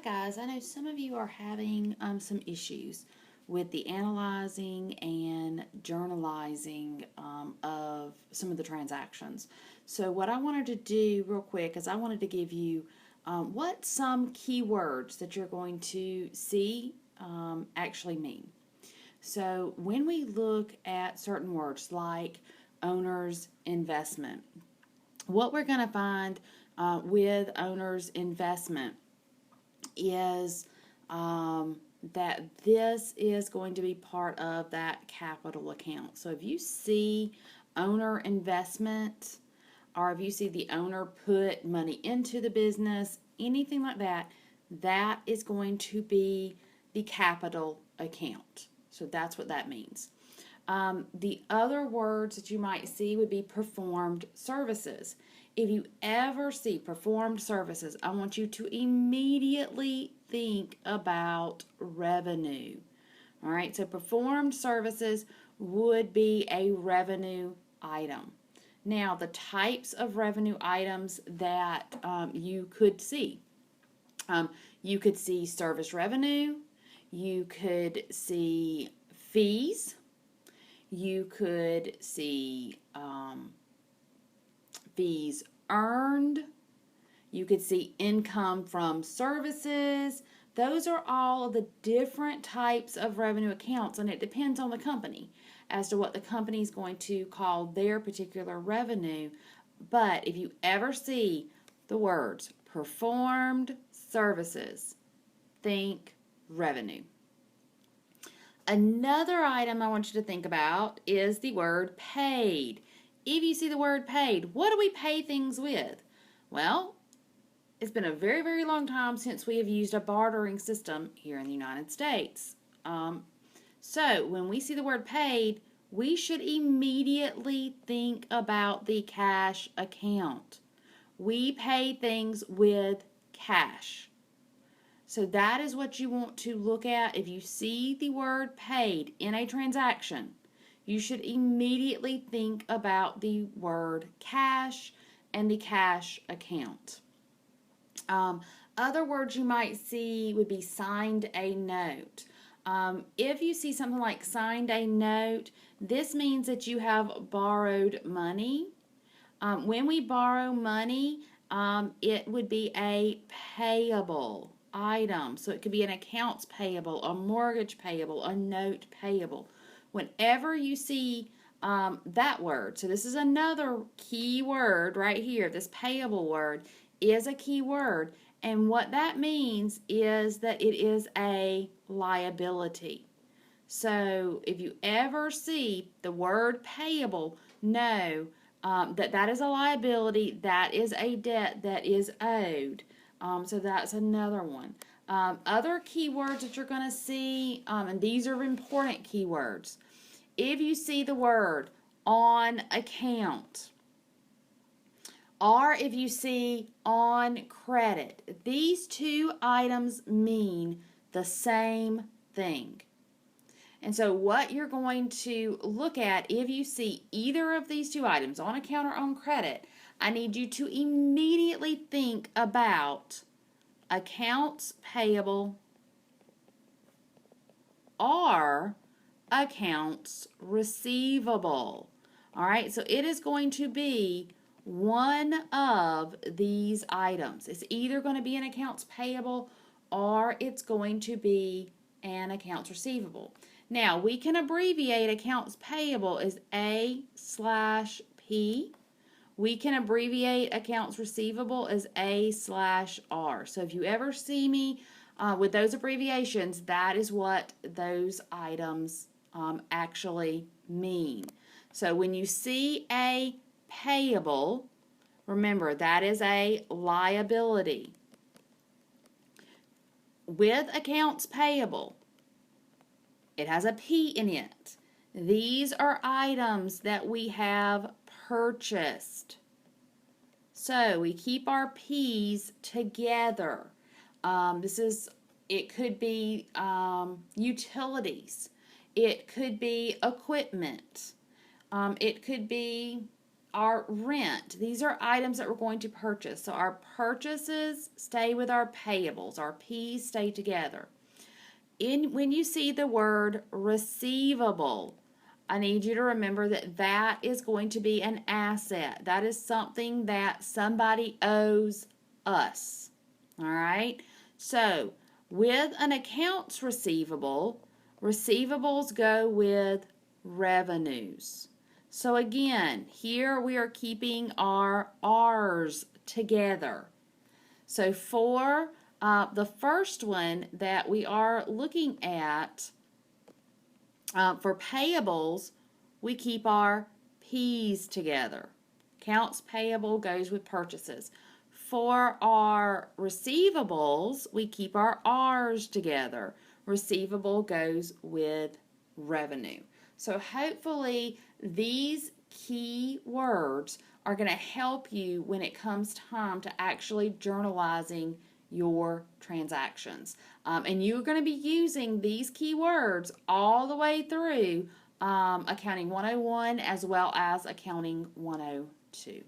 guys, I know some of you are having some issues with the analyzing and journalizing of some of the transactions. So what I wanted to do real quick is I wanted to give you what some keywords that you're going to see actually mean. So when we look at certain words like owner's investment, what we're going to find with owner's investment is that this is going to be part of that capital account. So if you see owner investment, or if you see the owner put money into the business, anything like that, that is going to be the capital account. So that's what that means. The other words that you might see would be performed services. If you ever see performed services, I want you to immediately think about revenue. All right, so performed services would be a revenue item. Now, the types of revenue items that you could see. You could see service revenue, you could see fees, you could see fees earned, you could see income from services. Those are all of the different types of revenue accounts, and it depends on the company as to what the company is going to call their particular revenue. But if you ever see the words performed services, think revenue. Another item I want you to think about is the word paid. If you see the word paid, what do we pay things with? Well, it's been a very, very long time since we have used a bartering system here in the United States. So when we see the word paid, we should immediately think about the cash account. We pay things with cash. So that is what you want to look at. If you see the word paid in a transaction, you should immediately think about the word cash and the cash account. Other words you might see would be signed a note. If you see something like signed a note, this means that you have borrowed money. When we borrow money, it would be a payable item. So it could be an accounts payable, a mortgage payable, a note payable. Whenever you see that word, so this is another key word right here, this payable word is a key word, and what that means is that it is a liability. So if you ever see the word payable, know that is a liability, that is a debt that is owed. So that's another one. Other keywords that you're going to see, and these are important keywords. If you see the word on account, or if you see on credit, these two items mean the same thing. And so what you're going to look at, if you see either of these two items, on account or on credit, I need you to immediately think about accounts payable or accounts receivable. All right, so it is going to be one of these items. It's either going to be an accounts payable or it's going to be an accounts receivable. Now, we can abbreviate accounts payable as A/P. We can abbreviate accounts receivable as A/R. So if you ever see me with those abbreviations, that is what those items actually mean. So when you see a payable, remember that is a liability. With accounts payable, it has a P in it. These are items that we have purchased. So we keep our P's together. It could be utilities. It could be equipment. It could be our rent. These are items that we're going to purchase. So our purchases stay with our payables. Our P's stay together. When you see the word receivable, I need you to remember that that is going to be an asset. That is something that somebody owes us. All right? So, with an accounts receivable, receivables go with revenues. So again, here we are keeping our R's together. So for the first one that we are looking at, for payables, we keep our P's together. Accounts payable goes with purchases. For our receivables, we keep our R's together. Receivable goes with revenue. So hopefully these key words are going to help you when it comes time to actually journalizing your transactions. And you're going to be using these key words all the way through Accounting 101 as well as Accounting 102.